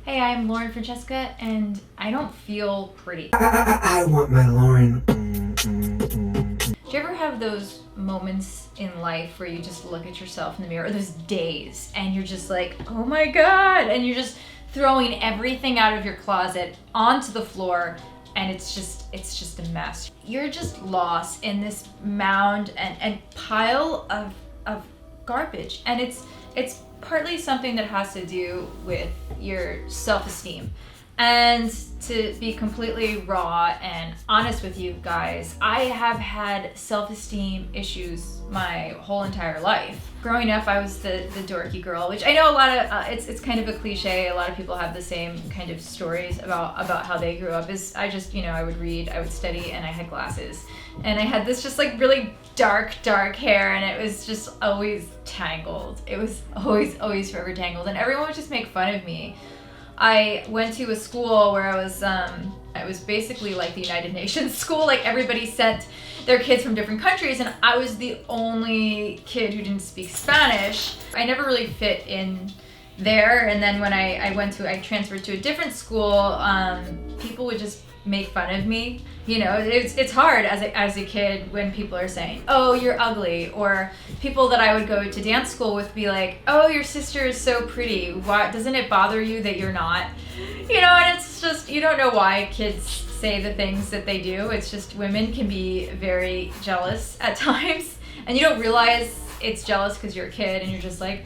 Hey, I'm Lauren Francesca, and I don't feel pretty. I want my Lauren. Do you ever have those moments in life where you just look at yourself in the mirror, or those days, and you're just like, oh my God, and you're just throwing everything out of your closet onto the floor, and it's just a mess. You're just lost in this mound and pile of garbage, and it's partly something that has to do with your self-esteem. And to be completely raw and honest with you guys, I have had self-esteem issues my whole entire life. Growing up, I was the dorky girl, which I know a lot of, it's kind of a cliche. A lot of people have the same kind of stories about how they grew up. I just, I would read, I would study, and I had glasses. And I had this just like really dark hair, and it was just always tangled. It was always forever tangled, and everyone would just make fun of me. I went to a school where it was basically like the United Nations school. Like everybody sent their kids from different countries, and I was the only kid who didn't speak Spanish. I never really fit in there. And then when I transferred to a different school, people would just make fun of me. It's hard as a kid when people are saying, oh, you're ugly, or people that I would go to dance school with be like, oh, your sister is so pretty. Why doesn't it bother you that you're not? And it's just, you don't know why kids say the things that they do. It's just women can be very jealous at times, and you don't realize it's jealous because you're a kid and you're just like,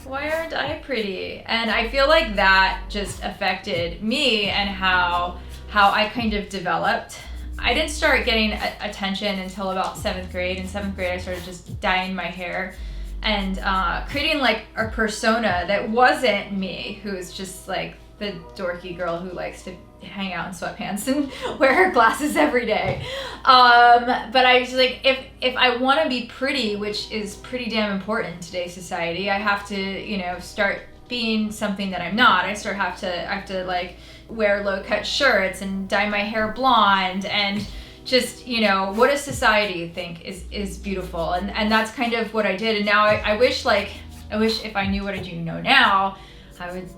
why aren't I pretty? And I feel like that just affected me and how I kind of developed. I didn't start getting attention until about 7th grade. In 7th grade, I started just dyeing my hair and creating like a persona that wasn't me, who was just like the dorky girl who likes to hang out in sweatpants and wear her glasses every day. But I was like, if I want to be pretty, which is pretty damn important in today's society, I have to, start being something that I'm not. I have to like wear low-cut shirts and dye my hair blonde and just, what does society think is beautiful? And that's kind of what I did. And now I wish if I knew what I do know now, I would,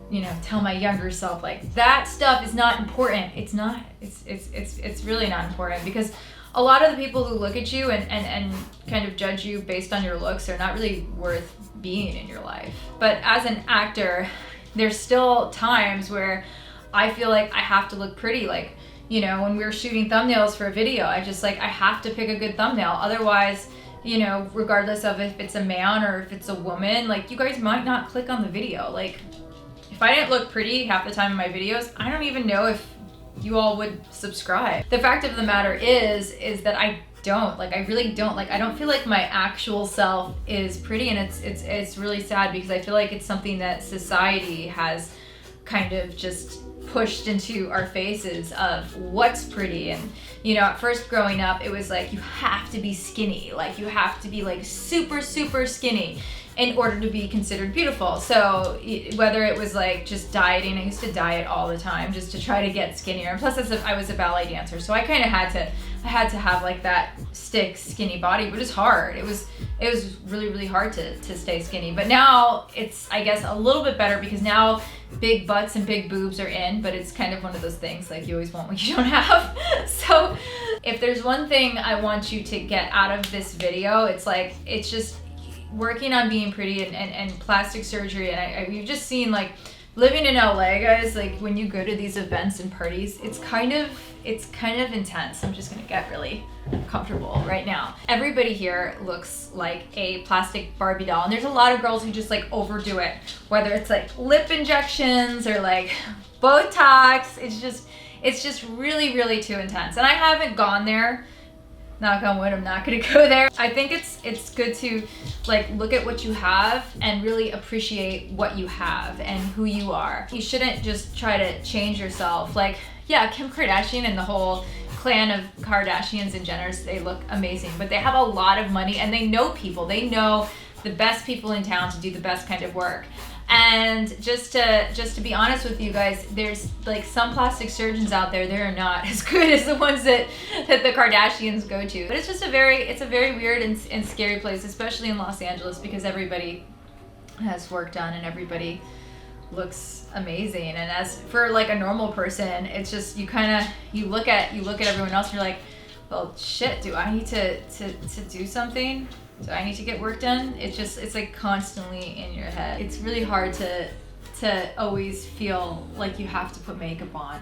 tell my younger self, like, that stuff is not important. It's not. It's really not important, because a lot of the people who look at you and kind of judge you based on your looks are not really worth being in your life. But as an actor, there's still times where I feel like I have to look pretty. Like, when we're shooting thumbnails for a video, I have to pick a good thumbnail. Otherwise, regardless of if it's a man or if it's a woman, like, you guys might not click on the video. Like, if I didn't look pretty half the time in my videos, I don't even know if you all would subscribe. The fact of the matter is that I really don't. Like, I don't feel like my actual self is pretty, and it's really sad, because I feel like it's something that society has kind of just pushed into our faces of what's pretty. And at first growing up, it was like, you have to be skinny, like you have to be like super skinny in order to be considered beautiful. So whether it was like just dieting, I used to diet all the time just to try to get skinnier. And plus, I was a ballet dancer, so I kind of had to have like that skinny body, but it's hard. It was really hard to stay skinny. But now it's, I guess, a little bit better, because now big butts and big boobs are in, but it's kind of one of those things, like, you always want what you don't have. So if there's one thing I want you to get out of this video, it's just working on being pretty and plastic surgery. And you've just seen, like, living in LA, guys, like, when you go to these events and parties, it's kind of intense. I'm just gonna get really comfortable right now. Everybody here looks like a plastic Barbie doll, and there's a lot of girls who just like overdo it, whether it's like lip injections or like Botox. It's just really too intense. And I haven't gone there. Knock on wood, I'm not gonna go there. I think it's good to like look at what you have and really appreciate what you have and who you are. You shouldn't just try to change yourself. Like, yeah, Kim Kardashian and the whole clan of Kardashians and Jenners, they look amazing, but they have a lot of money and they know people. They know the best people in town to do the best kind of work. And just to be honest with you guys, there's like some plastic surgeons out there, they're not as good as the ones that the Kardashians go to. But it's just a very weird and scary place, especially in Los Angeles, because everybody has work done and everybody looks amazing. And as for like a normal person, it's just you look at everyone else and you're like, well, shit, do I need to do something? Do I need to get work done? It's like constantly in your head. It's really hard to always feel like you have to put makeup on.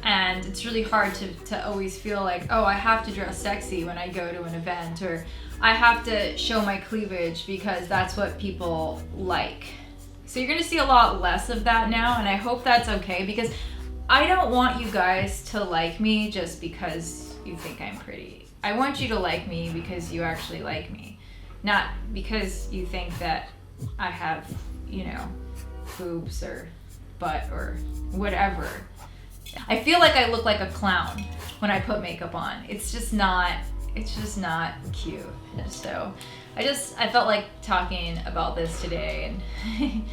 And it's really hard to always feel like, oh, I have to dress sexy when I go to an event, or I have to show my cleavage because that's what people like. So you're gonna see a lot less of that now, and I hope that's okay, because I don't want you guys to like me just because you think I'm pretty. I want you to like me because you actually like me, not because you think that I have, you know, boobs or butt or whatever. I feel like I look like a clown when I put makeup on. It's just not cute. So I felt like talking about this today, and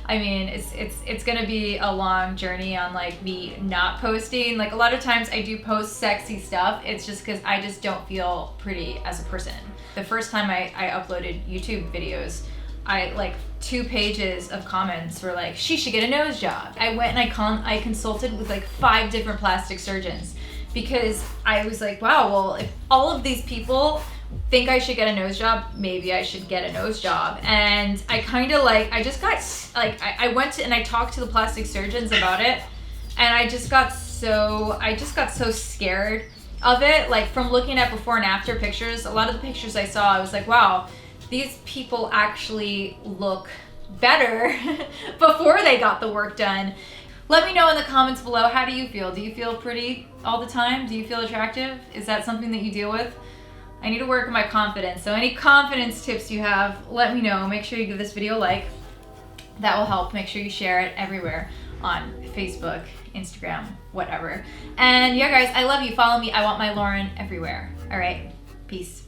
I mean, it's gonna be a long journey on like me not posting. Like a lot of times I do post sexy stuff. It's just because I just don't feel pretty as a person. The first time I uploaded YouTube videos, I like 2 pages of comments were like, she should get a nose job. I went and I consulted with like 5 different plastic surgeons, because I was like, wow, well, if all of these people think I should get a nose job, maybe I should get a nose job. And I kind of like, I just got like, I went to and I talked to the plastic surgeons about it, and I just got so scared of it. Like from looking at before and after pictures, a lot of the pictures I saw, I was like, wow, these people actually look better before they got the work done. Let me know in the comments below, how do you feel? Do you feel pretty all the time? Do you feel attractive? Is that something that you deal with? I need to work on my confidence. So any confidence tips you have, let me know. Make sure you give this video a like. That will help. Make sure you share it everywhere on Facebook, Instagram, whatever. And yeah, guys, I love you. Follow me. I want my Lauren everywhere. All right. Peace.